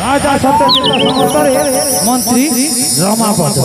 राजा सत्यजित समर्थरे मंत्री रमापद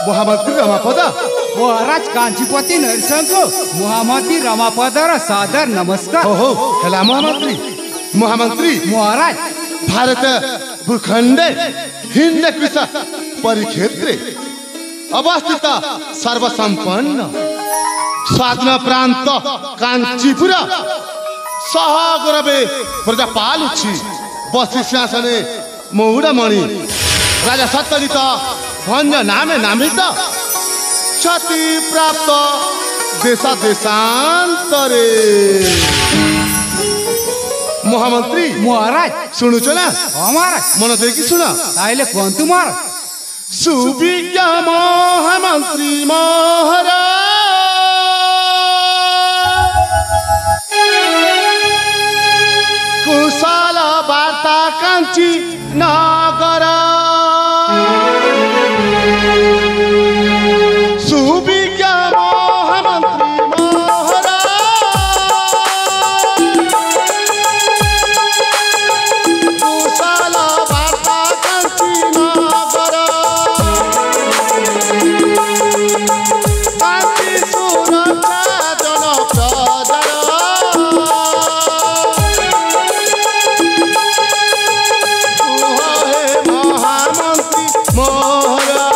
महामंत्री रमापद महाराज कांचीपति नरसिंह महामंत्री रमापद सादर नमस्कार। हो हेला महामंत्री महाराज भारत भूखंडे हिंद कृष परिक्षेत्रे अवस्थित सर्वसंपन्न स्वाधीन प्रांत कांचीपुर सहगौरवे प्रजापालुछि बसी सिंहासने मौड़मणि राजा सत्यजित भंज नामे नामित क्षति प्राप्त देशा देशांतरे। महामंत्री महाराज शुणुच ना महाराज मन देखी शुण ताइले कहतु महाराज सुविज्ञ महामंत्री महाराज कुशल वार्ता कांची नगर सुविज्ञ महामंत्री कुशल वार्ता कांची नगर कांची सुरक्षा जन प्रजार महामंत्री मोहरा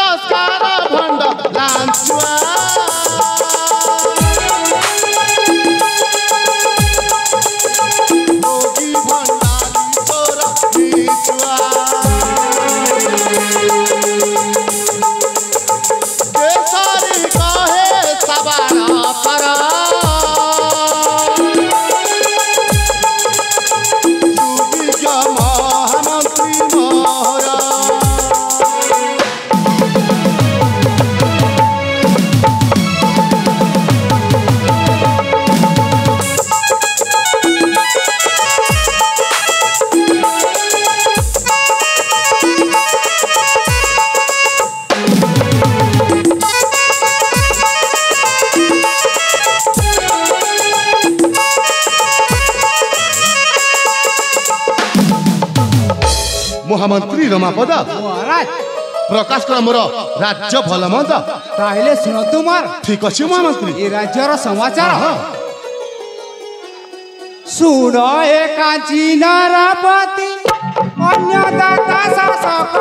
ସଂସ୍କାର ଭଣ୍ଡ ଲାଞ୍ଚୁଆ ଭୋଗୀ ଭଣ୍ଡାରୀ ତୋର ନିଚୁଆ କେଶରୀ କହେ ସବାର ପର ସୁବିଜ୍ଞ ମହାମନ୍ତ୍ରୀ ମୋର ମହାମନ୍ତ୍ରୀ ରମାପଦ ମହାରାଜ ପ୍ରକାଶ କର ମୋର ରାଜ୍ୟ ଭଲ ମନ୍ଦ ତାହେଲେ ଶୁଣନ୍ତୁ ମୋର ଠିକ ଅଛି ମହାମନ୍ତ୍ରୀ ଏ ରାଜ୍ୟର ସମାଚାର ହଁ। ଶୁଣ ଏ କାଞ୍ଚି ନରପତି ଅନ୍ୟଦାତା ଶାସକ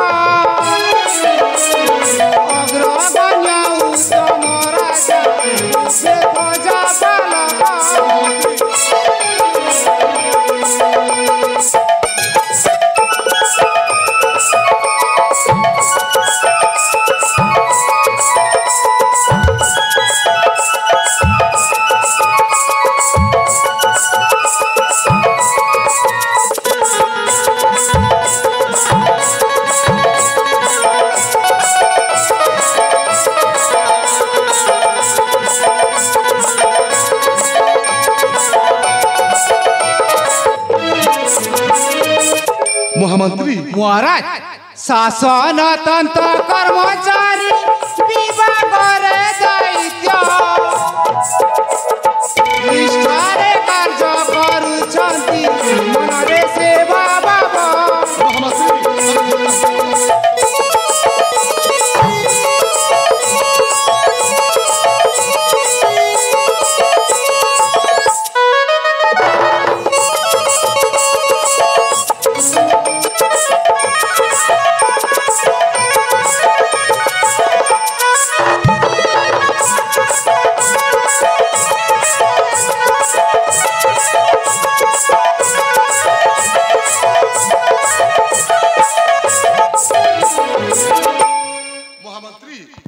ଅଗ୍ରଗଣ୍ୟ ଉତ୍ତମ ରାଜା ସେ ପ୍ରଜା ପାଲକ ମହାମନ୍ତ୍ରୀ ମହାରାଜ ଶାସନ ତନ୍ତ୍ର କର୍ମଚାରୀ ବିଭାଗରେ ଦାୟିତ୍ୱ ନିଷ୍ଠାରେ କାର୍ଯ୍ୟ କରୁଛନ୍ତି ମନରେ ସେବା ଭାବ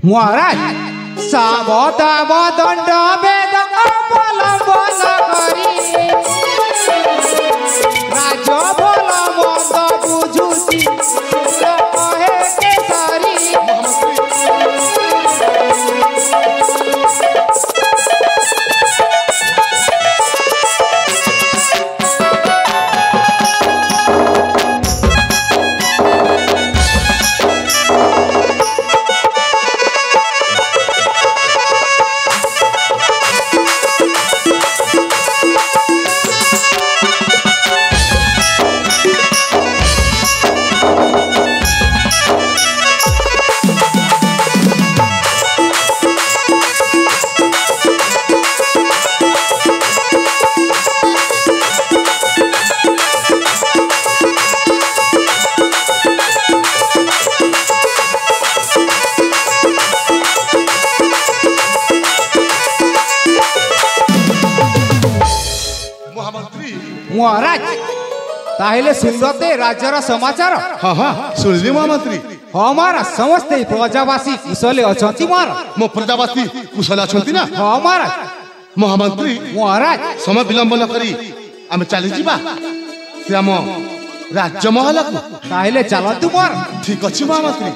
মহারাজ সাবধাব দণ্ড বেদ অবলম্বন করি রাজ্য ভাল মন্দ বুঝুছি কহে কেশরী মহারাজ তাহলে শুনলতে রাজ্যর সমাচার ହଁ ହଁ ଶୁଣିଲି ମହାମନ୍ତ୍ରୀ আমার সমস্তে প্রজাবাসী কুশলে অছন্তি মহারাজ ମୋ ପ୍ରଜାବାସୀ କୁଶଳ ଅଛନ୍ତି ନା মহারাজ ମହାମନ୍ତ୍ରୀ মহারাজ ସମୟ ବିଳମ୍ବ ନ କରି ଆମେ ଚାଲିଯିବା ସେ ଆମ ରାଜମହଲକୁ তাহলে চালন্তু মহারাজ ଠିକ ଅଛି ମହାମନ୍ତ୍ରୀ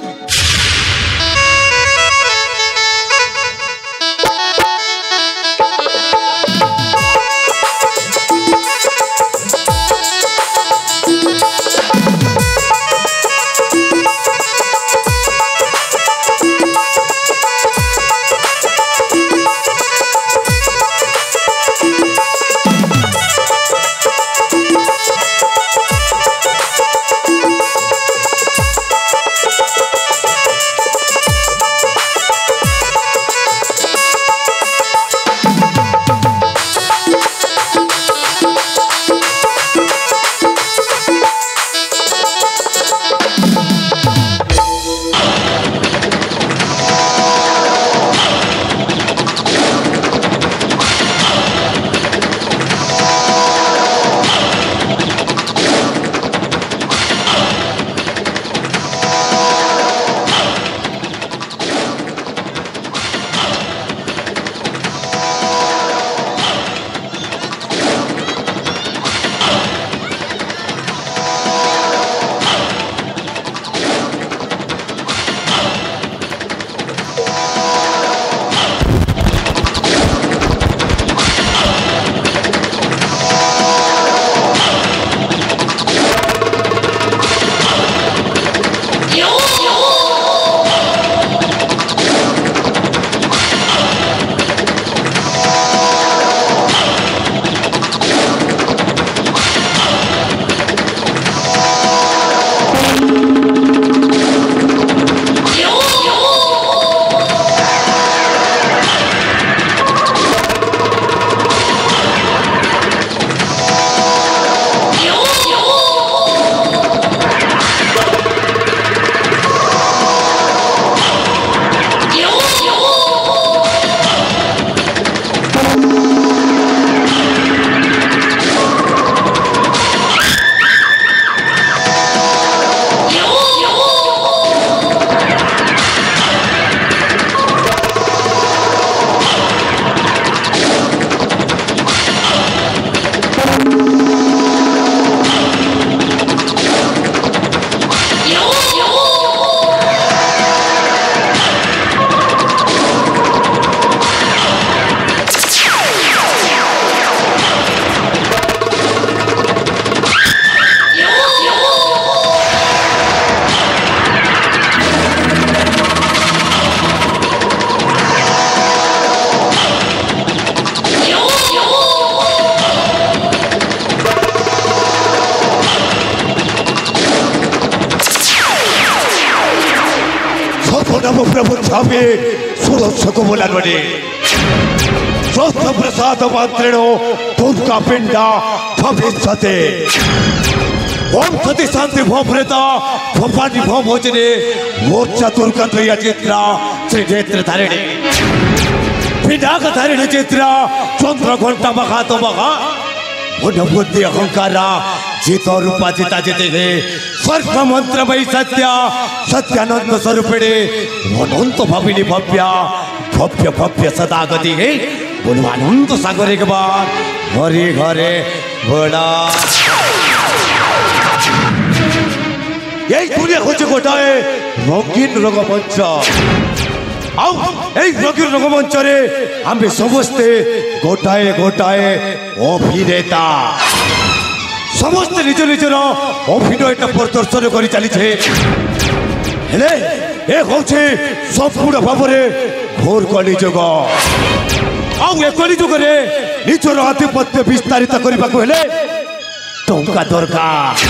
को प्रभु छापे सुरक्ष को बोला बने स्वस्थ प्रसाद मात्रेणो दुर्गा पिंडा भविष्यते ओम सती शांति भोप्रेता भवानी भो भोजने मोर्चा दुर्गा त्रया चित्रा त्रिनेत्र धारिणी पिंडाक धारिणी चित्रा चंद्र घंटा मखा तो मखा बुद्धि अहंकारा जीतो रूपा जीता जीते थे स्वर्ग मंत्रमयी सत्या सत्यानंद स्वरूपिणी अनंत भाविनी भव्या भव्य भव्य सदा गति है बोलो अनंत सागर एक बार घरे घरे घोड़ा यही दुनिया खोजे गोटाए रंगीन रंगमंच आओ यही रंगीन रंगमंच रे आम समस्ते गोटाए गोटाए अभिनेता समस्ते निज निजर अभिनय प्रदर्शन कर चली हेले ए होचे संपूर्ण भाव में घोर कलिजुग आउ कलिजुग रे निजर आधिपत्य विस्तारित करने को हेले टंका दरकार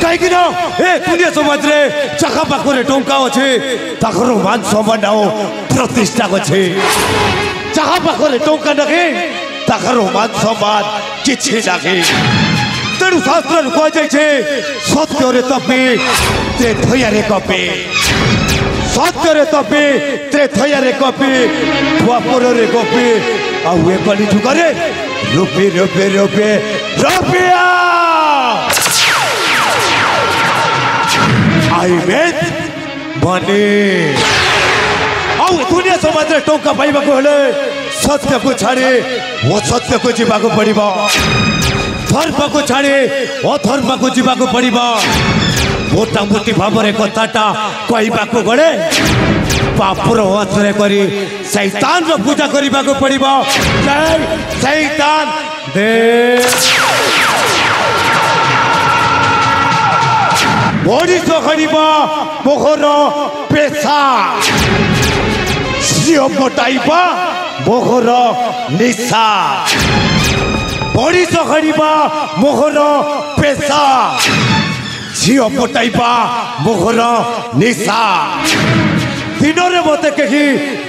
कहीं दुनिया समाज रे जहाँ पाखे टंका अच्छे ताकर मान सम्मान प्रतिष्ठा अच्छे जहाँ पाखे टंका नगे ताकर मान सम्मान किसी नगे तेणु शास्त्र कहुए सत्य तपे त्रेथयारे कपे सत्य तपे त्रेथयारे कपे द्वापर कपे आउ कलिजुग रूपे रूपे रूपे रुपया आई मेट मनी आउ दुनिया समाज रे टंका पाइबा को हेले सत्य को छाड़ी असत्य को जीवा को पड़िबा धर्म को छाड़ी अधर्म को जीवा को पड़िबा मोटामोटी भाव में कथाटा कहवा को गले पापर हाथ करी शैतान रो पूजा करने को पड़िबा जय शैतान दे मनीष खड़िबा मोहर पेशा झील मोटाइबा मोहर निशा मनीष खड़िबा मोहर पेशा झील मोटाइबा मोहर निशा दिन रे मते कही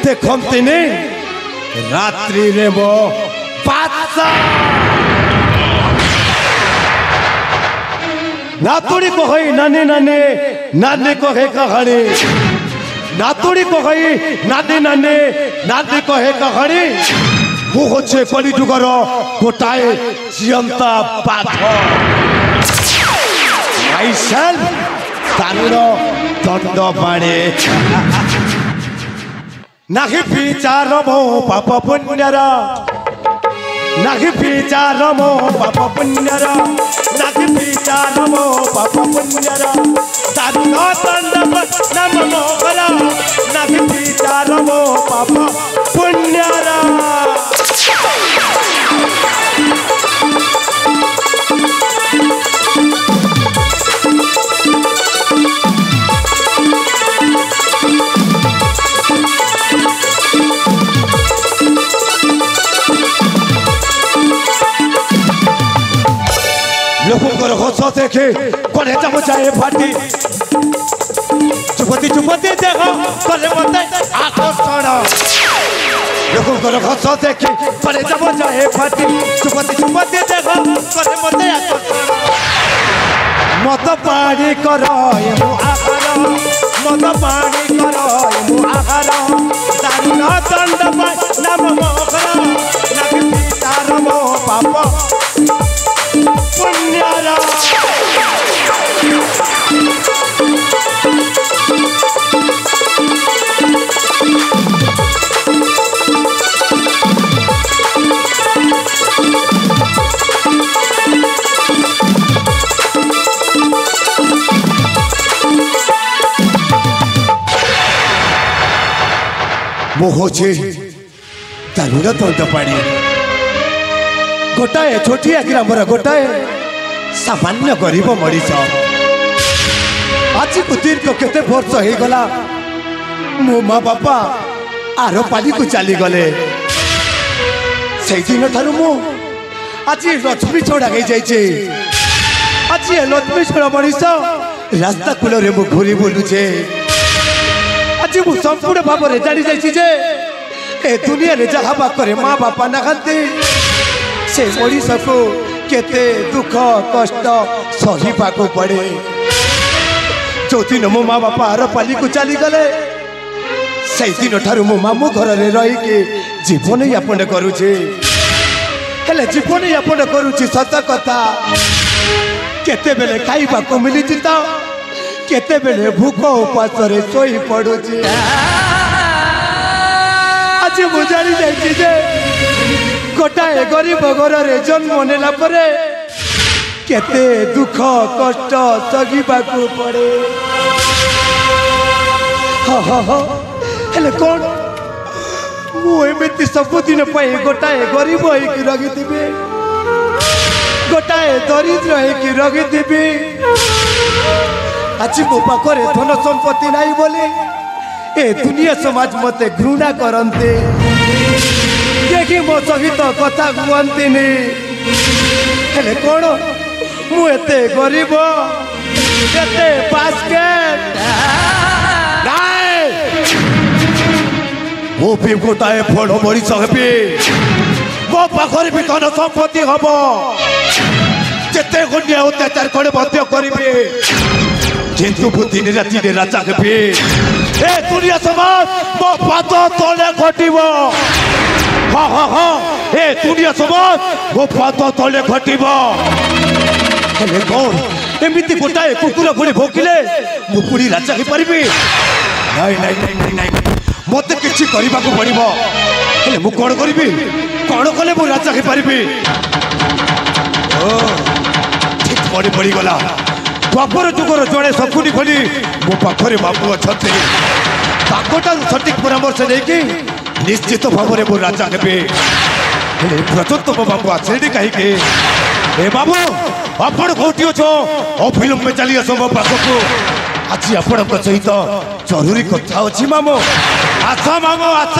देखती रात्रि रे मो पाचा नातुड़ी को है नानी नानी नानी को है कहानी नातुड़ी को है नानी नानी नानी को है कहानी वो होचे कलिजुगर गोटाए जियंता पाठ माइसेल्फ तानुर दंड बाणे नाही विचार मो पाप पुण्यर नाही विचार मो पाप पुण्यर नाही विचार मो पाप पुण्यर दारुण दंड नम मोहरा नाही विचार मो पाप पुण्यर लोकर हस देखे कले जब जाए फाटी चुपती चुपती देख कले मते आकर्षण लोकर हस देखे कले जब जाए फाटी चुपती चुपती देख कले मते आकर्षण मत पानी कर मु आहार मत पानी कर मु आहार दारुण दंड नम मोहर नबी पितार मो पाप पुण्यारा मोहोचे दारुण दंड पाड़ी गोटाए छोटिया ग्रामर गोटाए सामान्य गरीब मरीज आज को दीर्घ केते वर्ष हो गला मो माँ बापा आर पाली को चली गले से दिन ठारू मु आज लक्ष्मी छड़ा हो जाइए आज लक्ष्मी छड़ा मनीष रास्ता कूल मु घूरी बुलुचे आज आज मु संपूर्ण भाव में जानी जाए ए दुनिया रे जहाँ पाखे माँ बापा नहांती से मनीष को केते दुख कष्ट सहिबा को पड़े। जो दिन मो माँ बापा आर पाली को चली गले से दिन ठारू मो मामू घर में रही जीवन यापन करुचे हेले जीवन यापन करुची सत कथा केते बेले खाइबा को मिली तो केते बेले भूख उपास रे सोई पड़ुची। आज मु जानी जाइए गोटाए गरीब घर में जन्म नेला परे केते दुख कष्ट सगिबा को पड़े। हेले कौन मुझे सबुदिन गोटाए गरीब होगी रही गोटाए दरिद्र होगी रही आज मो पाखे धन संपत्ति नहीं बोली ए दुनिया समाज मते घृणा करते देखी मो सहित कथा कहती हेले कौन मुझे गरीब एते बास्केट वो भी गोटाए फल मरीच हेबी मो पाखे भी धन संपत्ति हम जिते गुंडिया अत्याचार करे मध्य करी किंतु दिन राति राजा हेबी ए दुनिया समाज मो पाद तले घटब। हाँ हाँ हाँ ए दुनिया समाज मो पाद तले घटब। हेले कौन एमती गोटाए कुकुर पुणी भोकिले मु पुणी राजा हो पारि नाई नाई नाई नाई मत किसी करने को पड़ो हेले मु कौन करी कौन कले मु राजा हो पारि ठीक पड़ी पड़ीगला द्वापर जुगर जड़े शकुनी खोली मो पाखे बाबू अच्छा सठिक परामर्श नहीं निश्चित भाव में मु राजा हेबे प्रचोत्तम बाबू आसे कहीं ए बाबू आपण कौटी अच्छो अफिल्म में चली आस मो पाखक आज आपण सहित जरूरी कथा अच्छी मामो आस मामो आस।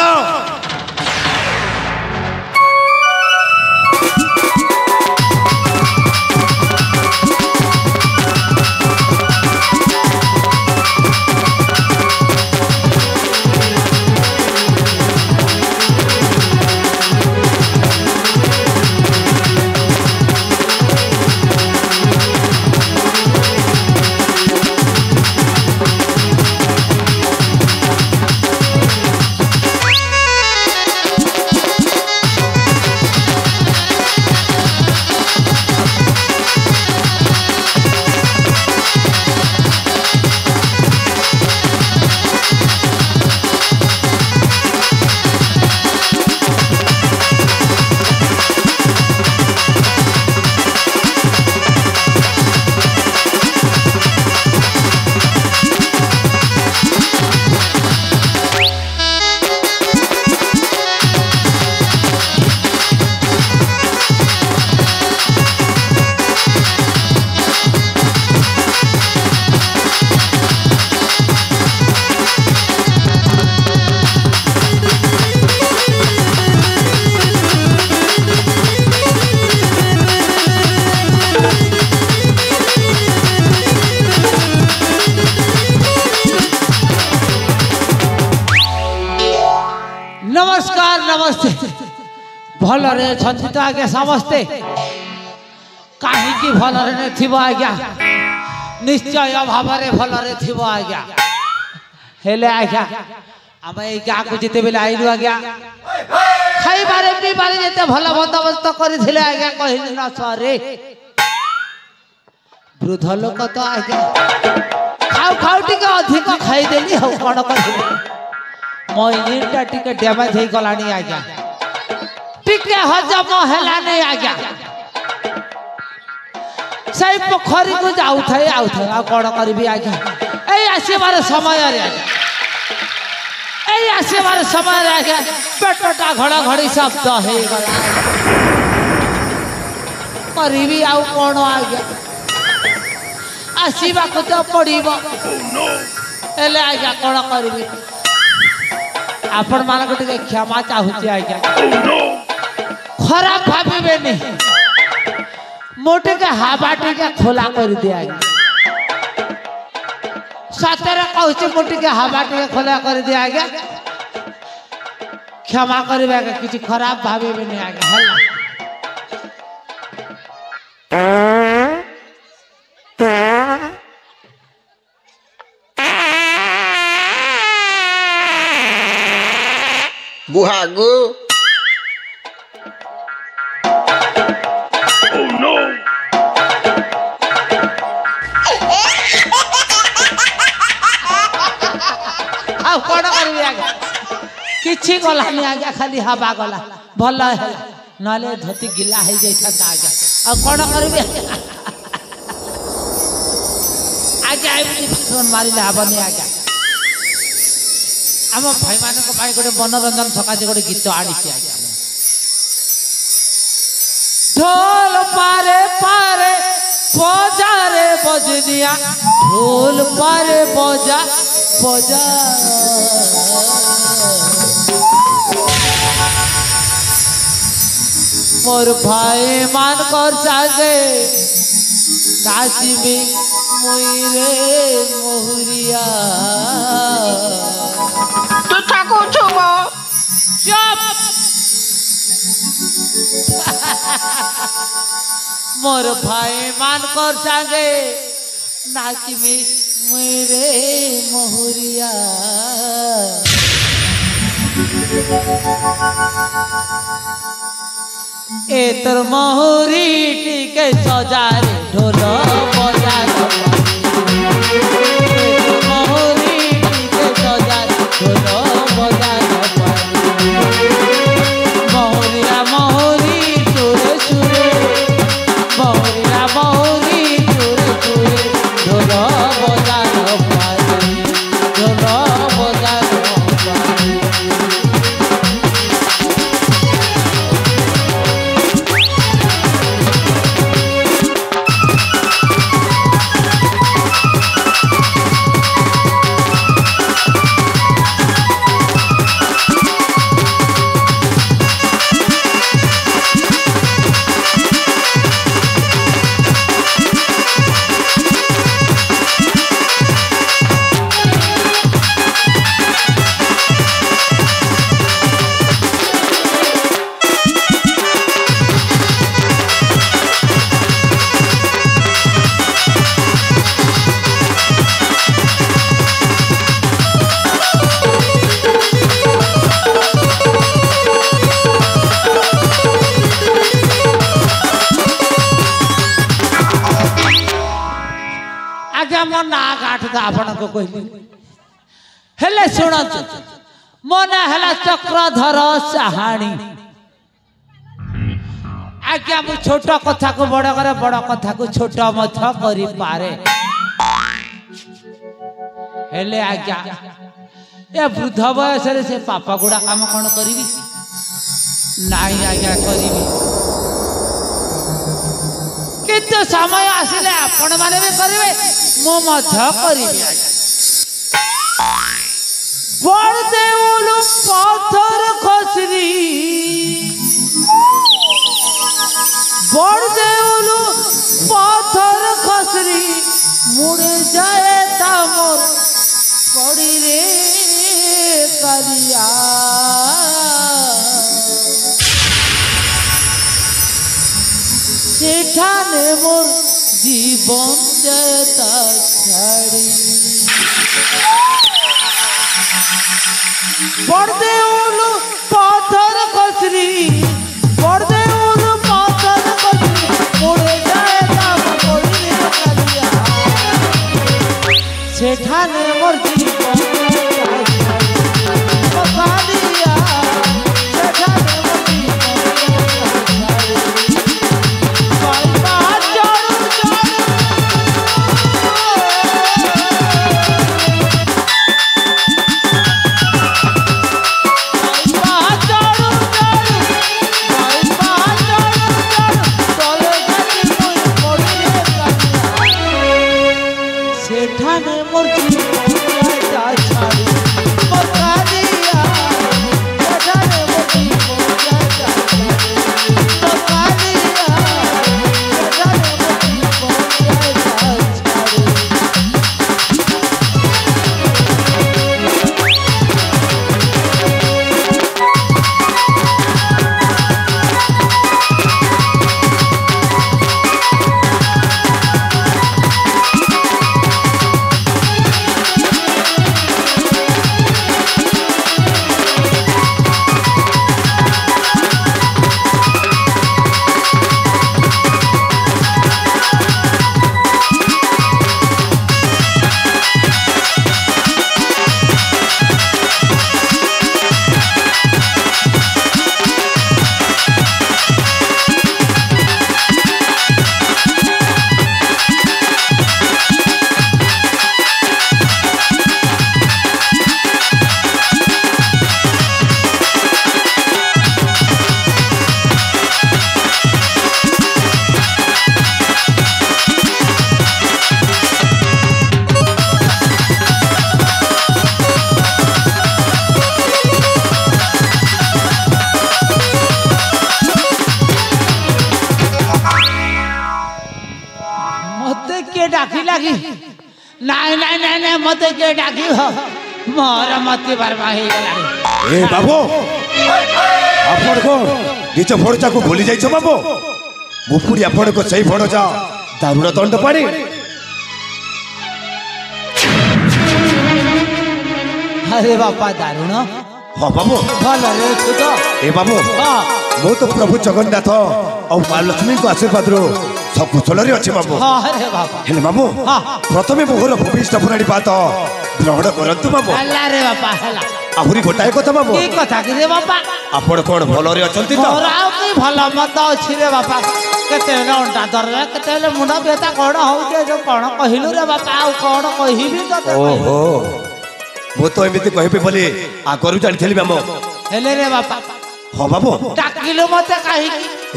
नमस्कार नमस्ते भल रे छंती तो आज्ञा समस्ते कहीं भल रे थी आज्ञा निश्चय भाव में भल रे थी आज्ञा हेले आज्ञा आम ये गाँ को जिते बेले आईलु आज्ञा खाइबारे पीबारे जिते भल बंदोबस्त करथिले आज्ञा कहली न सरे वृद्ध लोक तो आज्ञा खाऊ खाऊ टिके अधिक खाईदेली हौ कौन कर मो इंजिनटा टिके डैमेज हो गलानी आज्ञा टिके हजम हेलानी आज्ञा से पोखरी को जाऊ थे आ कौन करी आज्ञा ए आसबार समय आज्ञा ए आसबार समय आज्ञा पेटटा घड़ा घड़ी शब्द हो गला करी आउ कौन आज्ञा आसवा को तो पड़ो हेले आज्ञा कौन करी आपण मान टे क्षमा चाहूँ आज्ञा खराब भावे नहीं मोटे के हाबा टे खोला कर दिया आज्ञा सतरे कहूँ मुझे हवा टे खोला कर दिया आज्ञा क्षमा करेंगे किसी खराब भावे नहीं आज्ञा है बुहागु कौन करी आज्ञा किसी गलानी आज्ञा खाली हवा गला भल है ना धोती गिला हो जाता आज्ञा आ कौन करी आज्ञा एमती मारे हेनी आज्ञा आम भाई मान गोटे मनोरंजन सकाशे गोटे गीत आनी आज्ञा ढोल पारे पारे बजारे बजनिया ढोल पारे बजा बजा मोर भाई मान कर सागे नाचबी मुई रे मोहरिया तू ठाको छुबो चुप मोर भाई मान कर सागे नाचबी मुई रे मोहरिया ए तर मोहरी टीके सजारे ढोल बजा मोहरी टीके सजारे ढोल बजा मोहरिया मोहरी सुरे सुरे मोहरिया मोहरी सुरे सुरे ढोल बजा ढोल बजा मो ना गाठ था आपण को कहली हेले सुन मो ना हला चक्रधर साहाणी आज्ञा मु छोट कथा को बड़ करे बड़ कथा को छोट मथ करि पारे हेले आज्ञा ए वृद्ध बयस रे से पापा गुडा काम कोन करिवि नाही आज्ञा करिवि किंतु समय आसिले आपण माने भी करिवे मो मध्य करिवि बड़ देउलु पत्थर खसरी बड़ देउलु पत्थर खसरी मुड़े जाए ता मोर पड़ी रे करिया सेठाने मोर जीवन जयता छाड़ी बड़दे उलू पत्थर कसरी बड़दे उलू पत्थर कसरी उड़े जाएगा मोड़ी रे करिया सेठाने मोर जीवन करिया सेठाने मोर लगी नाई नाई नाई नाई मत के डाकी हो मोर मत बर्मा हे गला ए बाबू आपण को निज भणजा को भूली जाइछ बाबू मुपुड़ी आपण को सही भणजा दारुण दंड पाड़ी अरे बापा दारुण हाँ बाबू भल रे तू तो ए बाबू हाँ मु तो प्रभु जगन्नाथ और माँ लक्ष्मी को आशीर्वाद रो सब कुशल अच्छे बाबू हाँ अरे बापा हेले बाबू हाँ प्रथमे मोहर भूमिष्ठ पुराणी बात ग्रहण करतु बाबू हल्ला रे बापा हल्ला आहुरी गोटाए कथा बाबू की कथा कि रे बापा आपण कोन भल रे अछंती तो मोर आउ की भल मत अछि रे बापा केते बेले अंटा धरले केते बेले मुंडा बेता कोण होउके जो कोण कहिलु रे बापा आउ कोण कहिबी तो ओहो मु तो एमिति कहबे बोली आगरु जानिथली मामो हेले रे बापा हाँ बाबू डाकिलु मते काहे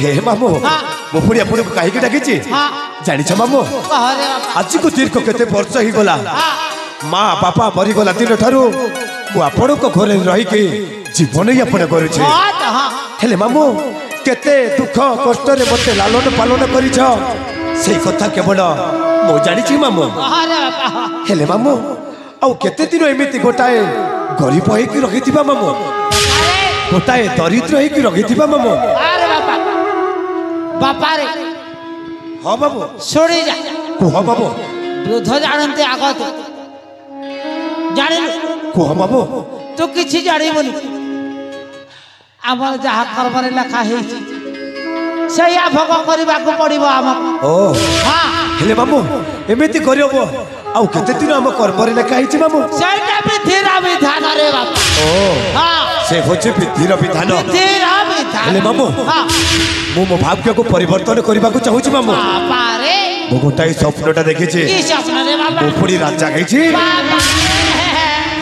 हे मामो हाँ। मुपुड़ी आपण को काहे के डाकिछि हाँ जानिछ मामो कह रे बापा आज को दीर्घ केते वर्ष ही गला हाँ माँ बापा मरी गला दिन ठारू मु आपण को घरे रही के जीवन ही आपण करू छे हाँ तो हाँ हेले मामू केते दुख कष्ट रे मते लालन पालन करिछ सेई कथा केवल मु जानिछि मामू कह रे बापा हेले मामू आउ केते दिन एमिति गोटाए गरीब होई कि रखिथिबा मामू गोटाए दरिद्र होई कि रखिथिबा मामू अरे बापा बापा रे हां बाबू छोड़ी जा कुह बाबू वृद्ध जानते आगत जानिलु कुह बाबू तू किछि जानिबुनि आमर जहा कर्मरे लेखा हेछि सेया भोग करबाकू पड़िबो हमक ओ हां हेले मामू एमिति करियो आउ केते दिन हम कर्मरे लेखा हिछि मामू सेटा विधिर विधान रे बापा ओ हां से होछि विधिर विधान विधिर विधान हेले मामू हां मु मो भाग्य को परिवर्तन करबाकू चाहूछि मामू बापा रे मु गोटाए स्वप्नटा देखिछि की स्वप्न रे बापा मुपुड़ी राजा गइछि बापा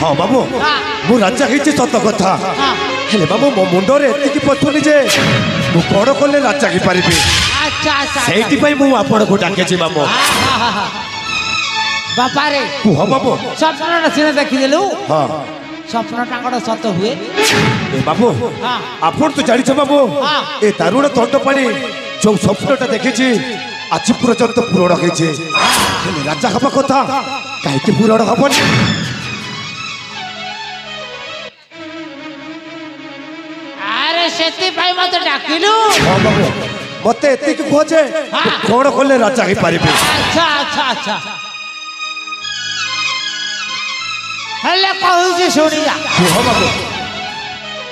हाँ बाबू हाँ। मु राजा गइछि सत कथा हाँ हेले बाबू मो मुंडरे एतिकी पथुनी जे मु कोड़ कोले राजा की पारिबी अच्छा अच्छा सेठी पई मु आपण को डाकेछि मामू बापा रे कुह बाबू स्वप्न सिने देखि देलु हाँ स्वप्न टाकड़ सत हुए ए बाबू हाँ आपण तो जानिछ बाबू हाँ। ए दारुण दंड पानी जो स्वप्नटा देखिछि आज पर्यंत पूरण होइछे हेले राजा हबा कथा काहे कि पूरण हबनी अरे सेति भाई मत डाकिलु हाँ बाबू मते एतिकी कह जे हाँ। कोड़ कोले राजा की पारिबी अच्छा अच्छा अच्छा हेले कहूछि सुनी जा कुह बाबू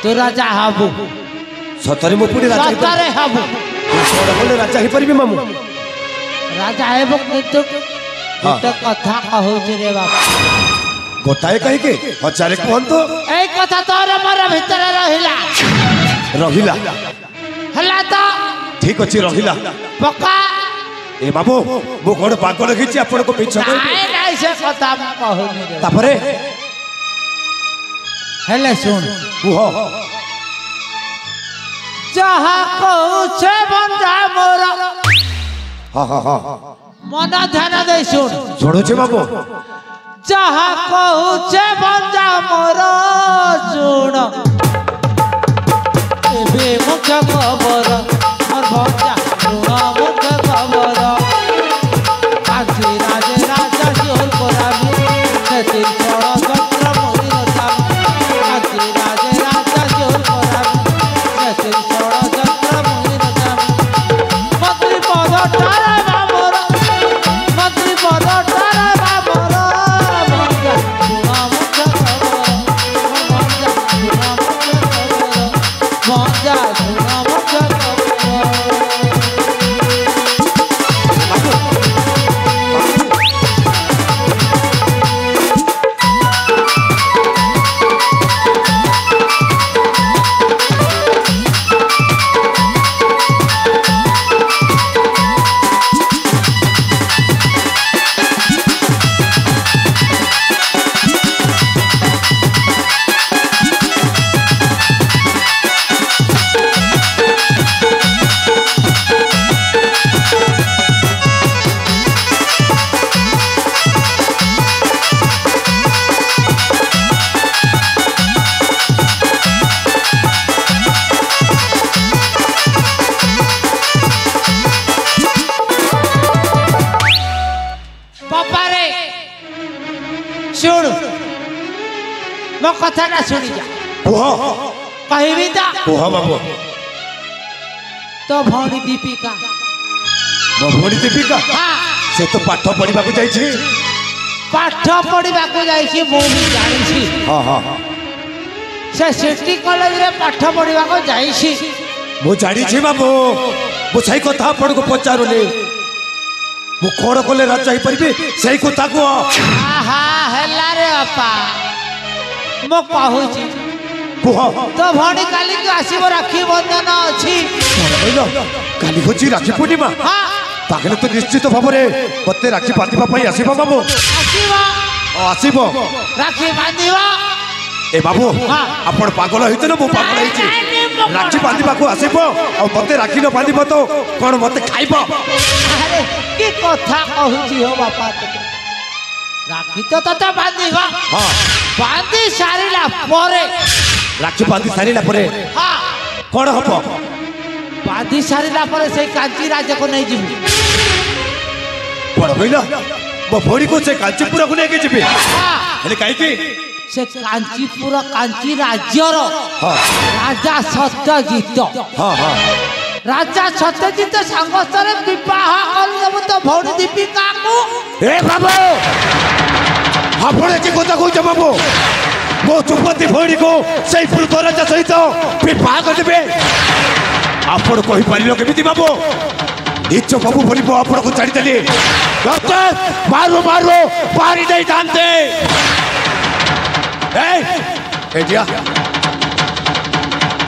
तू राजा हबु सतरे मुपुड़ी राजा की सतरे हबु कोड़ कोले राजा ही पारिबी मामू राजा हेबु किंतु हाँ। तो कथा कहूछि रे बाबा गोटाए कहीं के हजारे कहतो ए कथा तोर मोर भितर रहिला रहिला हला तो ठीक अछि रहिला पक्का ए बाबू मु कोन पागल खिछि आपण को पिछ नाई नाई से कथा म कहूनि रे तापरे हेले सुन कुह जहा कहूछे बंदा मोर हां हां हां मन ध्यान दे सुन छोड़ो छे बाबू जहा कहूछे बंदा मोर सुन एबे मुख्य खबर मोर भंजा सुन मुख्य खबर आजी राजे राजा जोर करामी सेति षड़यंत्र मोहि रचामी आजी राजे राजा जोर करामी सेति षड़यंत्र मोहि रचामी मंत्री पद टारे बाबर मंत्री पद टारे बाबर भंजा सुन मुख्य खबर भंजा सुन मुख्य खबर भंजा सुन मुख्य खबर मो कथाटा सुनी जा कुह कहबी ता कुह बाबू तो भौणी दीपिका मो भौणी दीपिका हाँ से तो पाठ पढ़ा जाइए पाठ पढ़ा जाइए मु भी जानी हाँ हाँ से सिटी कॉलेज रे पाठ पढ़ा जाइए मु जानी बाबू मु सही कथा आपण को पचारुनी मु कौन कले राजा पारि सही कथा कह आहा हेला रे बापा मो कहूची कुह तो भौणी काली को आसीबो राखी बंधन अछि काली होची राखी पूर्णिमा हाँ ताकले तो निश्चित भाव में मते राखी बांधिबा पई आसीबो बाबू आसीबो आसीबो राखी बांधिबो ए बाबू हाँ। आपण पागल होइते न मु पागल होइची राखी बांधिबा को आसीबो और मते राखी न बांधिबो तो कोन मते खाइबो अरे की कथा कहूची हो बापा राखी तो तते बांधिबो हां बांधि सारिला परे राखी बांधि सारिला परे हाँ कोन हबो बांधि सारिला परे से कांची राजा को नहीं जीबू कोन होइला मो भोड़ी को से कांचीपुर को लेके जिबे हाँ हेले काई की से कांचीपुर कांची राज्यर हां राजा सत्यजित हां हां राजा सत्यजित सांगस्तरे विवाह करदेबु तो भौणी दीपिका को ए बाबू आपण की कथा कहू बाबू मो चुपति भोड़ी को सही पुरुष राजा सहित विवाह कर देबे आपण कहि पारिलो केमिति बाबू इच्छ बाबू बोली आपण को छाड़ी देली मारो मारो पारी नहीं जानते ए दिया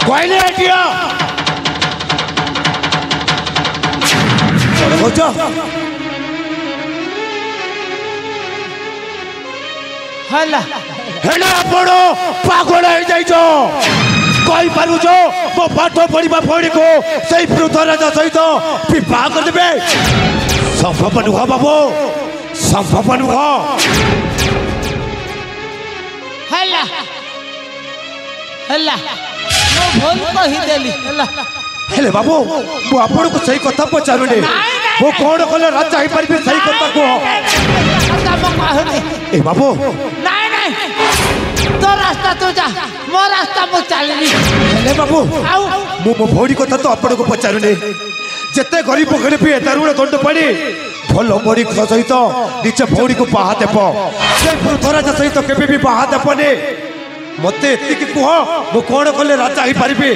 कोइले दिया चलो जा हला हेले आपण पागल हो जाइछो कहि पारु जो मो पाठ पढ़िबा पढ़ी को सही पुरुष राजा सहित विवाह कर देबे संभव नुह बाबू संभव नुह हला हला मो भूल कहि देली हला हेले बाबू मु आपण को सही कथा पचारुनी मो कोन कले राजा ही परबे सही कथा को कथा मो कहनी ए बाबू नहीं नहीं तो रास्ता तो जा मो रास्ता मो चलनी हेले बाबू आउ मु मो भोड़ी कथा तो आपण को पचारुनी जते गरीब घरे भी दारुण दंड पड़ी भल भोड़ी सहित निज भोड़ी को बाहा देब से पुरुष राजा सहित केबे भी बाहा देबने मते एतिकी कुह मु कोन कले राजा ही परबे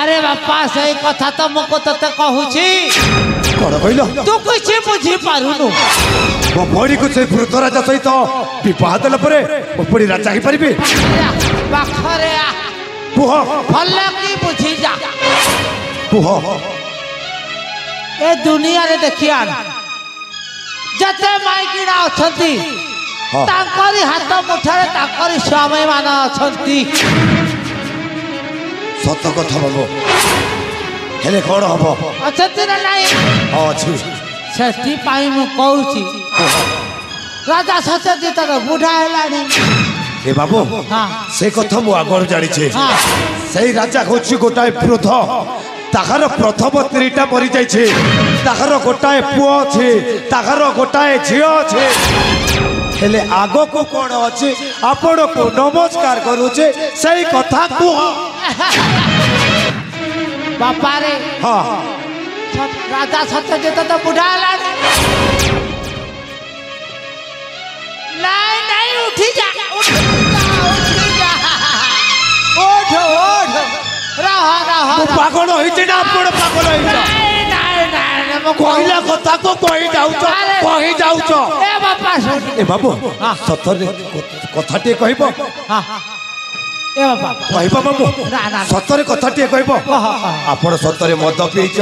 अरे बापा सही कथा तो मो को तते कहूची कोन कहिलो तू किछि बुझी पारुनु मो भोड़ी को से पुरुष राजा सहित विवाह देला परे मो पड़ी राजा ही परबे पाखरे आ कुह भले की बुझी जा कुह ए दुनिया रे देखिया जते माइकिना अछंती हाँ। तांकरी हाथ मुठारे तांकरी स्वामी मान अछंती सत कथा बाबू हेले कौन हबो अछंती ना नहीं अछि सेठी पाई मु कहूची राजा सत्यजित के बुढ़ा हेलानी ए बाबू हाँ से कथा मु आगर जानि छे हाँ सेई राजा होछि गोटाए विरोध ताहार प्रथम स्त्रीटा मरी जाय छे ताहार गोटाए पुओ छे ताहार गोटाए झियो छे हेले आगो को कोन अछि आपण को नमस्कार करू छे सेई कथा कुह बापा रे हां राजा सत्यजित तो बुढ़ा हेलानी नहीं नहीं उठी जा उठ उठ रहा रहा तू पागल होइछि ना आपण पागल होइछ नहीं नहीं नहीं मो कहिला कथा को कहि जाउछ ए बापा सुन ए बाबू सतरे कथाटे कहबो हाँ ए बापा कहबो बाबू ना ना सतरे कथाटे कहबो आपण सतरे मद पीछ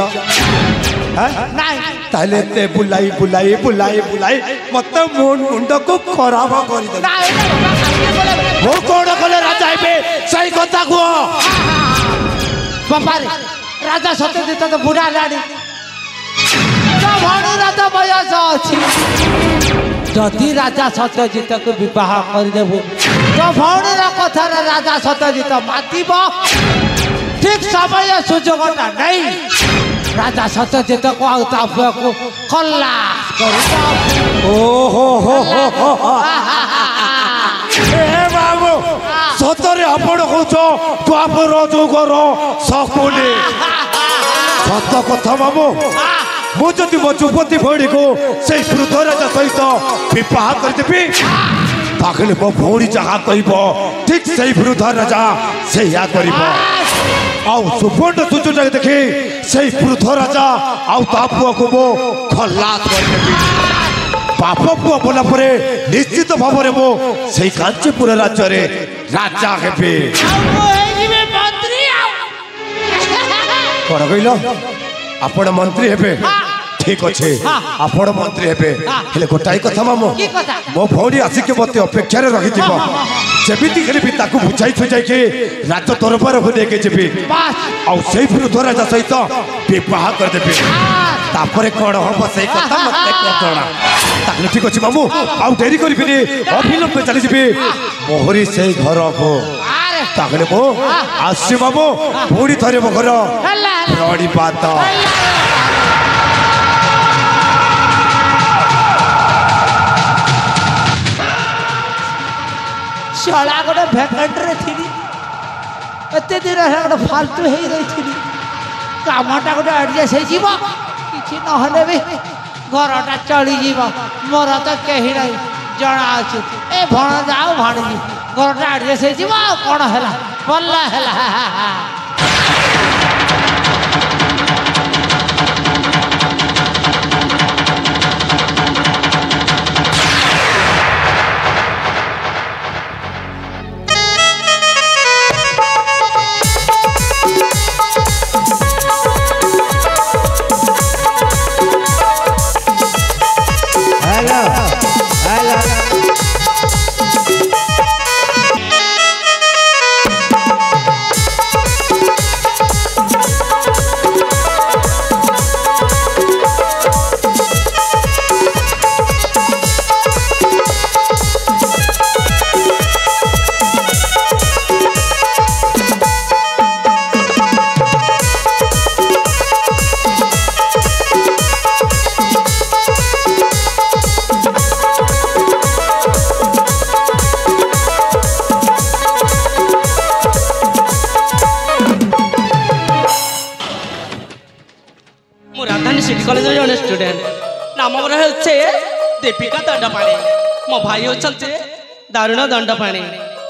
नहीं ताले ते बुलाई बुलाई बुलाई बुलाई मत मुंड को खराब कर दे नहीं मो कोन कले राजा हेबे सही कथा को बापा रे राजा सत्यजित तो बुढ़ा हेलानी तो भौणी राजा बयस अछि जदि राजा सत्यजित को विवाह करदेबु तो भौणी कथा राजा सत्यजित मातिब ठीक समय सुजोगटा नहीं राजा सत्यजित को आउता को खल्लास कर ओ हो सतरे आपण होछ द्वापर जुगर शकुनी सत कथा मामू मु जदि मो युवती भौणी को से वृद्ध राजा सहित विवाह करदेवी ताकले मो भौणी जहाँ कह ठीक से वृद्ध राजा से या कर सुवर्ण सुजोग देखी से वृद्ध राजा आउ ता पुआ को मो खलास करदेवी पाप पुआ बोला परे निश्चित भाव में मो से कांचीपुर राज्य रे राजा हेबे कौन कहल आपण मंत्री हेबे ठीक अच्छे आपण मंत्री हेबे हेले गोटाई कथा मामो मो भौणी आसिके मते अपेक्षा रे रखि दिबो जेबिति खेले भी ताकू बुझाई छुझाई के राज दरबार को लेके जेबी आ सेई वृद्ध राजा सहित विवाह कर देबे तापरे कोन हो सेई कथा मते कतणा ताकले ठीक अच्छे मामू आ देरी करिबिनी अभिलंब पे चली जेबी मोहरी सेई घर को ताकले मो आसी मामू पूरी थरे मो घर रडी बात शाला गोटे भैकेंट्रे थी एत दिन गोटे फालतू हो रही कामटा गोटे एडजस्ट हो कि नहले भी घरटा चलीज मोर तो कहीं ना जना अच्छे ए भण जाओ भाणीजी घरटा एडजस्ट हो कौन है भला है दीपिका दंडपाणी मो भाई होते दारुण दंडपाणी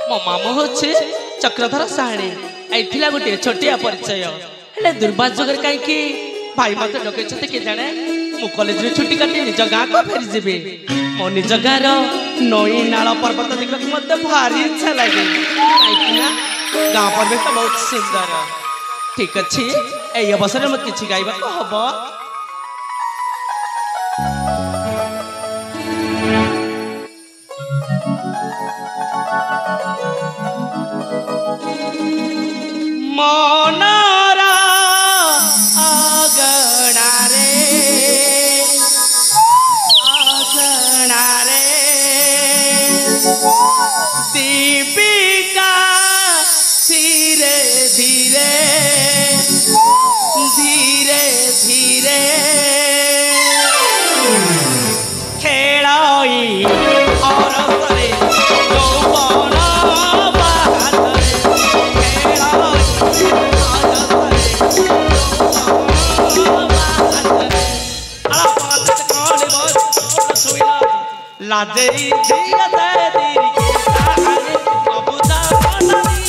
मो मामू होचे चक्रधर साहाणी आईला गोटे छोटिया परिचय हेले दुर्भाग्य कहीं भाई मत डकई कि जाने मु कॉलेज रे छुट्टी काटी निज गाँ को फेरी जीवी मो निज गाँव नई नाल पर्वत देखा मत भारी इच्छा लगे कहीं गाँ परिवेश बहुत सुंदर ठीक अच्छे यही अवसर में मत कि गाइबा हम मनरा आगणा रे दीपिका धीरे धीरे धीरे धीरे खेलाई और लाजरी जिया दे तेरी के अबुदा बनरी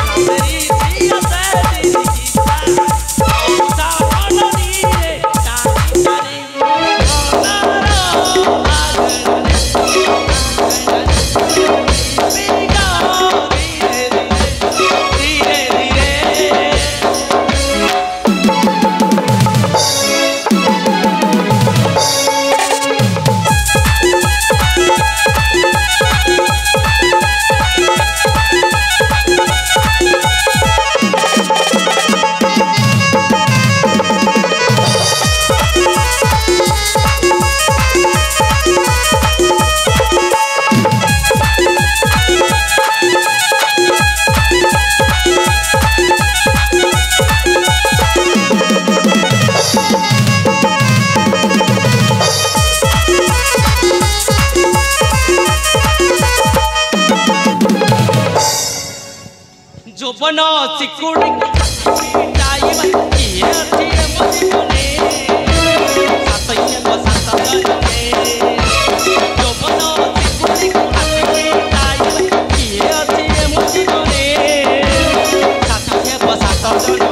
लाजरी जिया दे तेरी के अबुदा बनरी रे तारी जोबन सिकुड़ी जाइबा किए अथि मो जीवने सातइया को सात जने जोबन सिकुड़ी जाइबा किए अथि मो जीवने सातइया को सात जने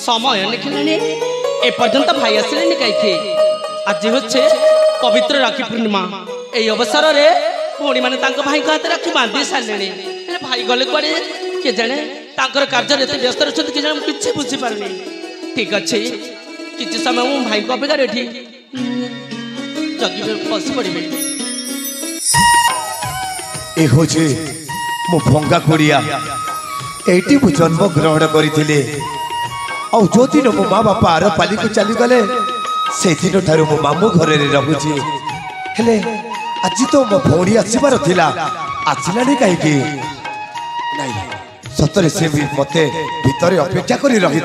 समय लिखलानी ए पर्यंत भाई आसिले कहीं आज हे पवित्र राखी पूर्णिमा यही अवसर में भौणी मैंने भाई हाथ राखी बांधि सारे भाई गले कड़े किए जाने कार्य एत व्यस्त रही कि जाने किसी बुझीपारे ठीक अच्छे किसी समय मो भाई को अपेक्षा ये जगह बस पड़े ए होचे मो भंगा कोड़िया एटी मु जन्म ग्रहण करी और जो दिन मो माँ बापा आर पाली को चली गले से दिन ठार मो मामू घर रहुची हेले आज तो मो भौणी आसबार थिला आसलानी कहीं सतरे से भी मते भितर अपेक्षा करी रही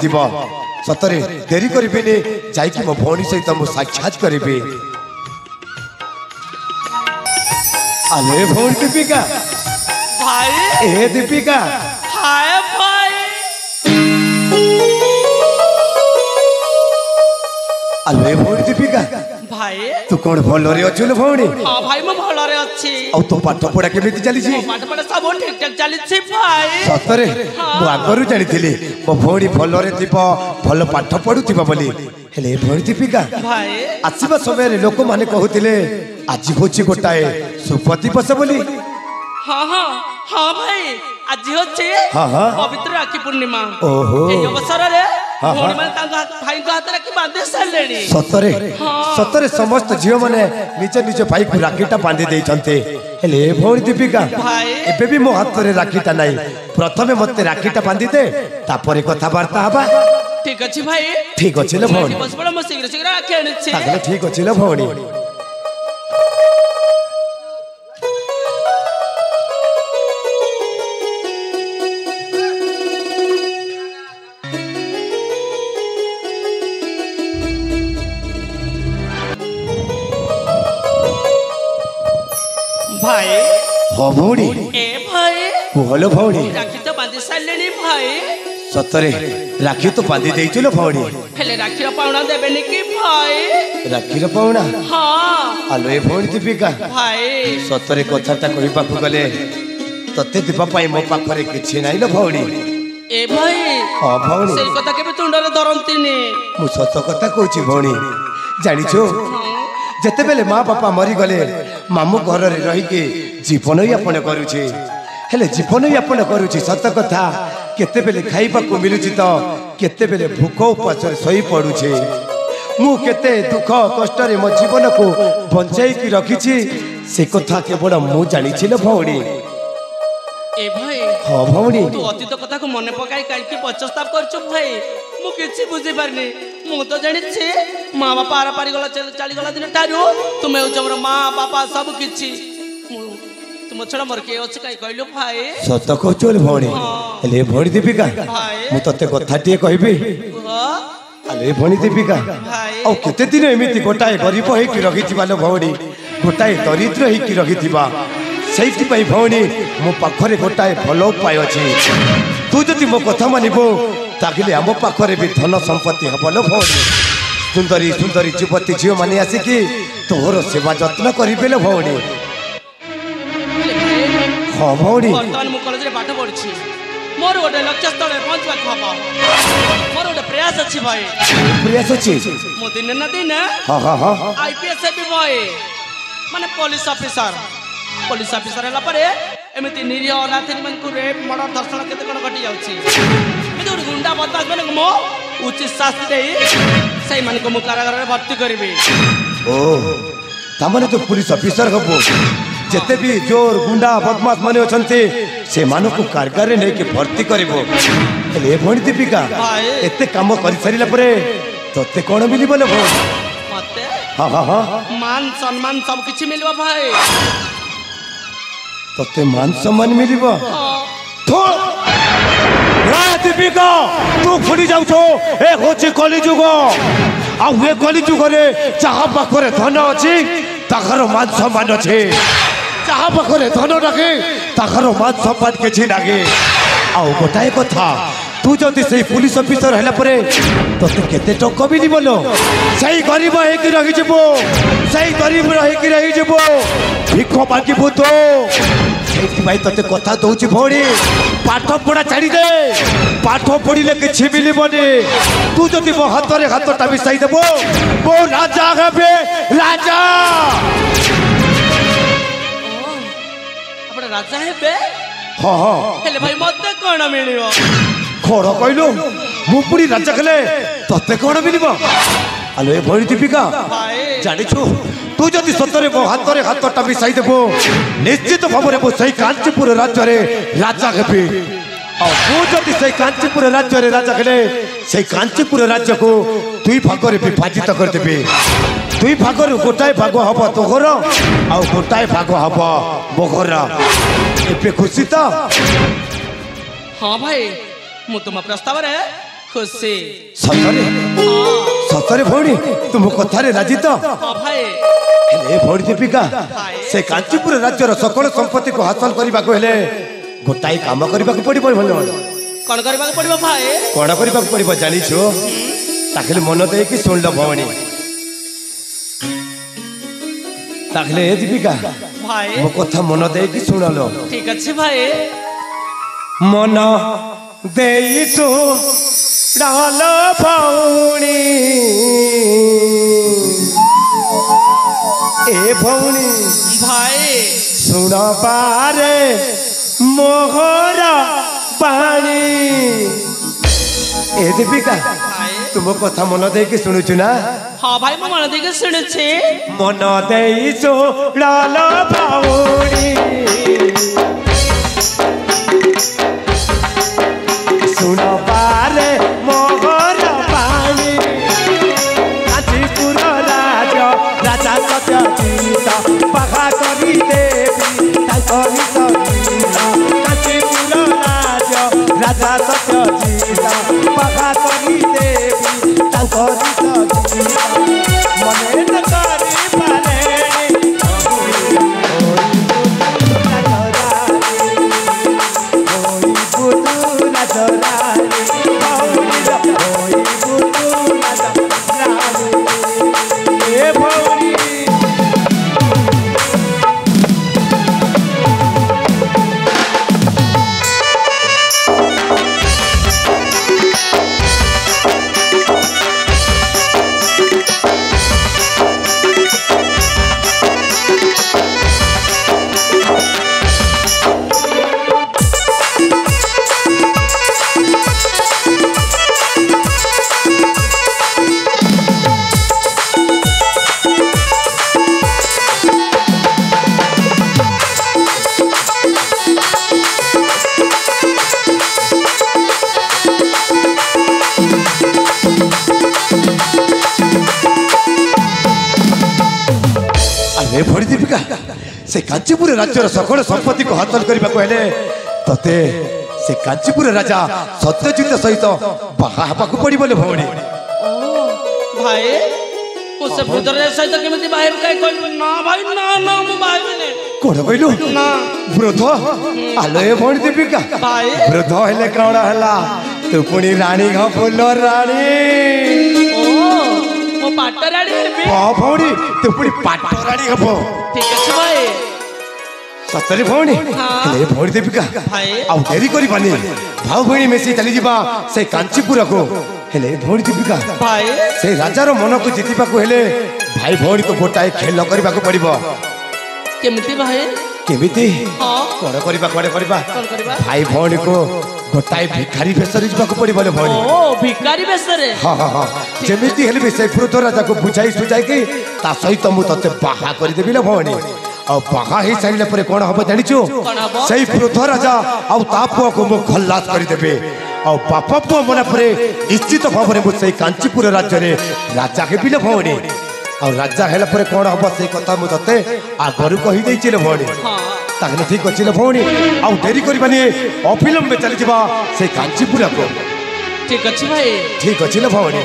सतरे देरी करिबिनी जाइकी मो भौणी सहित मु साक्षात करिबे। अरे भौणी दीपिका भाई ए दीपिका हाय भाई अरे भौणी दीपिका भाई तू कौन भल रे अच्छु लो भौणी? हाँ भाई मैं भल रे अच्छी और तो पाठ पढ़ा केमिति चली छी? पाठ पढ़ा सब ठीक ठाक चली छी भाई सतरे मु आगरु जानिथिली मो भौणी भल रे थिबो भल पाठ पढुथिबो बोली हेले भौणी दीपिका भाई आसीबा समय रे लोक माने कहूतिले आज होची गोटाए सुपति बस बोली। हाँ हाँ हाँ भाई आज होचे हाँ हाँ पवित्र राखी पूर्णिमा ओहो ए अवसर रे हाँ भौणी माने तांका भाई को हाथ राखी बांधे सालेनी सतरे सतरे समस्त झियो माने निज निज भाई को राखीटा बांधि देई छन्ते हेले भौणी दीपिका भाई एबे भी मो हाथ रे राखीटा नाही प्रथमे मते राखीटा बांधि दे तापरे कथा वार्ता हबा। ठीक अछि भाई ठीक अछि ल भौणी बस बड़ा म शीघ्र शीघ्र राखी आनी छी तागले ठीक अछि ल भौणी। भाई हाँ भौणी ए भाई कहलो भौणी राखी तो बांधि सालेनी भाई सतरे राखी तो बांधि देइछु लो भौणी हेले राखी रा पाउना देबेनी की भाई राखी रो पाउना हाँ आलो ए भौणी दीपिका भाई सतरे कथाटा कहि पाखु गले तते दीपा पाई मो पाखरे किछि नाही लो भौणी। ए भाई हाँ भौणी सेई कथा केबे तुंडरे धरंतीनी मु सत कथा कहूछि भौणी जानिछु जेते बेले माँ बापा मरी गले मामू घर रे रही के जीवन यापन करूछे हेले जीवन यापन करूछे सत कथा केते बेले खाइबा को मिलुछि तो केते बेले भूख उपास सही पड़ुछे मु केते दुख कष्ट रे मो जीवन को बंचाई की रखिछि से कथा केवल मु जानिछि ल भौणी। ए भाई हाँ भौणी तू अतीत कथा को मने पकाई काई के पश्चाताप करछु भाई मु किछि बुझी पारनी मु तो जानि छे मां बापा आरा पारी गला चली गला दिन टारू तुमे हो हमर मां बापा सब किछि तुम छड़ा मोर के अछि काई कहलो भाई सत कहचोल भौणी हेले भौणी दीपिका भाई मु तते कथा टिए कहबी अरे भौणी दीपिका भाई और केते दिन एमिति गोटाए गरीब होई कि रखिथिबा लो भौणी गोटाए दरिद्र होई कि रखिथिबा सेठी पई भौणी मो पाखरे गोटाए भलो उपाय अछि तू जदि मो कथा मानिबो तागिले हम पाखरे भी धन संपत्ति हबलो भौणी सुंदरी सुंदरी युवती झियो माने आसी कि तोहर सेवा जत्न करिबेलो भौणी। हाँ भौणी वर्तमान मु कॉलेज रे पाठ पढछि मोर गोटे लक्ष्य स्थल पहुंचबा खबा मोर गोटे प्रयास ଅଛି ଭାଇ। ପ୍ରୟାସ ଅଛି ମୁଁ ଦିନେ ନା ଦିନେ ହଁ ହଁ ହଁ ଆଇପିଏସ୍ ହେବି ଭାଇ, ମାନେ ପୋଲିସ ଅଫିସର। ପୋଲିସ ଅଫିସର ହେଲା ପରେ ଏମିତି ନିରୀହ ଅନାଥିନୀମାନଙ୍କୁ ରେପ୍ ମର୍ଡର ଧର୍ଷଣ କେତେ କ'ଣ ଘଟି ଯାଉଛି। କିନ୍ତୁ ଗୋଟେ ଗୁଣ୍ଡା ବଦମାସ ମାନଙ୍କୁ ମୁଁ ଉଚିତ ଶାସ୍ତି ଦେଇ ସେଇମାନଙ୍କୁ ମୁଁ କାରାଗାରରେ ଭର୍ତ୍ତି କରିବି। ଓ ତାମାନେ ତୁ ପୁଲିସ ଅଫିସର ହବୁ, ଯେତେ ବି ଜୋର ଗୁଣ୍ଡା ବଦମାସ ମାନେ ଅଛନ୍ତି ସେମାନଙ୍କୁ କାରାଗାରରେ ନେଇକି ଭର୍ତ୍ତି କରିବ। ହେଲେ ଏ ଭଉଣୀ ଦୀପିକା ଏତେ କାମ କରିସାରିଲା ପରେ ତତେ କ'ଣ ମିଳିବ ଲୋ ଭଉଣୀ? ମତେ ହଁ ହଁ ହଁ ମାନ ସମ୍ମାନ ସବୁ କିଛି ମିଳିବ ଭାଇ। ତତେ ମାନ ସମ୍ମାନ ମିଳିବ? ହଁ ଦୀପିକା ତୁ ଭୁଲି ଯାଉଛୁ ଏ ହଉଛି କଳିଯୁଗ। ଆଉ ଏ କଳିଯୁଗରେ ଯାହା ପାଖରେ ଧନ ଅଛି ତାହାର ମାନ ସମ୍ମାନ ଅଛି, ଯାହା ପାଖରେ ଧନ ଲାଗେ ତାହାର ମାନ ସମ୍ମାନ କିଛି ଲାଗେ। ଆଉ ଗୋଟାଏ କଥା, ତୁ ଯଦି ସେଇ ପୁଲିସ ଅଫିସର ହେଲା ପରେ ତତେ କେତେ ଟଙ୍କା ମିଳିବ ଲୋ? ସେଇ ଗରିବ ହେଇକି ରହିଯିବୁ, ସେଇ ଗରିବ ହେଇକି ରହିଯିବୁ, ଭିକ ମାଗିବୁ ତୁ। ସେଇଥିପାଇଁ ତତେ କଥା ଦଉଛି ଭଉଣୀ, ପାଠ ପଢା ଛାଡ଼ିଦେ। ପାଠ ପଢିଲେ କିଛି ମିଳିବନି। ତୁ ଯଦି ମୋ ହାତରେ ହାତଟା ମିଶାଇ ଦେବୁ ମୋ ରାଜା ହେବେ, ରାଜା। ଆପଣ ରାଜା ହେବେ? ହଁ ହଁ ହେଲେ ଭାଇ ମତେ କ'ଣ ମିଳିବ? କ'ଣ କହିଲୁ? ମୁଁ ପୁଣି ରାଜା ହେଲେ ତତେ କ'ଣ ମିଳିବ? ଆଲୋ ଏ ଭଉଣୀ ଦୀପିକା, ଜାଣିଛୁ ତୁ ଯଦି ସତରେ ମୋ ହାତରେ ହାତଟା ମିଶାଇ ଦେବୁ ନିଶ୍ଚିତ ଭାବରେ ମୁଁ ସେଇ କାଞ୍ଚିପୁର ରାଜ୍ୟରେ ରାଜା ହେବି। ଆଉ ମୁଁ ଯଦି ସେଇ କାଞ୍ଚିପୁର ରାଜ୍ୟରେ ରାଜା ହେଲେ ସେଇ କାଞ୍ଚିପୁର ରାଜ୍ୟକୁ ଦୁଇ ଭାଗରେ ବିଭାଜିତ କରିଦେବି। ଦୁଇ ଭାଗରୁ ଗୋଟାଏ ଭାଗ ହବ ତୋର ଆଉ ଗୋଟାଏ ଭାଗ ହବ ମୋର। ଏବେ ଖୁସି ତ? ହଁ ଭାଇ, ମୁଁ ତୁମ ପ୍ରସ୍ତାବରେ ଖୁସି। ସତରେ? ସତରେ ଭଉଣୀ ତୁ ମୋ କଥାରେ ରାଜି ତ? ହଁ ଭାଇ। ହେଲେ ଭଉଣୀ ଦୀପିକା, ସେ କାଞ୍ଚିପୁର ରାଜ୍ୟର ସକଳ ସମ୍ପତ୍ତିକୁ ହାସଲ କରିବାକୁ ହେଲେ ଗୋଟାଏ କାମ କରିବାକୁ ପଡ଼ିବ। ଭଲ କ'ଣ କରିବାକୁ ପଡ଼ିବ ଭାଇ? କ'ଣ କରିବାକୁ ପଡ଼ିବ ଜାଣିଛୁ? ତାହେଲେ ମନ ଦେଇକି ଶୁଣିଲ ଭଉଣୀ। ତାହେଲେ ଏ ଦୀପିକା ଭାଇ ମୋ କଥା ମନ ଦେଇକି ଶୁଣଲ। ଠିକ ଅଛି ଭାଇ। ମନ ଦେଇ ଶୁଣଲ ଭଉଣୀ, ଏ ଭଉଣୀ ଭାଇ ଶୁଣ ପାରେ ମୋହର ପାଣି। ଏ ଦୀପିକା ତୁ ମୋ କଥା ମନ ଦେଇକି ଶୁଣୁଛୁ ନା? ହଁ ଭାଇ, ମୁଁ ମନ ଦେଇକି ଶୁଣୁଛି। ମନ ଦେଇ ଶୁଣଲ ଭଉଣୀ, ଶୁଣ ପାରେ ମୋହର ପାଣି। କାଞ୍ଚିପୁର ରାଜା ସତ୍ୟଜିତ ବାହା କରି ଦେବି ତାଙ୍କରି ସହିତ। କାଞ୍ଚିପୁର ରାଜା ସତ୍ୟଜିତ ବାହା କରି ଦେବି ତାଙ୍କରି ସହିତ। ମନେ ନ କରି ପାରେଣି भरी दीपिका से कांचीपुर राज्यर सकल संपत्ति को हासिल करने को हेले तते से कांचीपुर राजा सत्यजित सहित बाहा हेबाकु पड़िबो ले भौणी। भाई उसे ब्रदर सहित केमिति बाहेब काई कोइ ना भाई ना ना मु बाहेबने कोन कइलु ना ब्रध आलो ए भौणी दीपिका भाई ब्रध हेले कोन हला तू पुनी रानी घ फुल रानी ओ मो पाट रानी हेबी हां भौणी तू पुनी पाट रानी हबो ठीक अछि भाई सतरी भौणी ले भौणी दीपिका भाई आ देरी करी बानी भाव भौणी मेसी चली जीवा से कांचीपुर को हेले भौणी दीपिका भाई से राजार मन को जितवा हेले भाई भौणी को गोटाए खेल करने पड़ो केमिति भाई केमिति हाँ कौन करवा कौन करवा कौन करवा भाई भौणी को गोटाए भिखारी बेसर जावाक पड़ो भौणी ओ भिकारी बेसरे हाँ हाँ हाँ जमीती हेले भी से पृथ राजा को बुझाई सुझाई कि ता सहित मु तते बाहा करदेबी ना भौणी आ बाहा ही सारिला परे कोन हबो जानिछु कोन हबो? सही पृथ राजा आ ता पुआ को मु खल्लास करदेबे आ बापा पुआ मना परे निश्चित भाव में मु सही कांचीपुर राज्य रे राजा के बिना भौणी आ राजा हेला परे कोन हबो से कथा मु तते आगरु कहि देछि ले भौणी हाँ ताकने ठीक अछि ले भौणी आ देरी करबानी अविलंब चली जिबा से कांचीपुर को ठीक अच्छी भाई ठीक अछि ले भौणी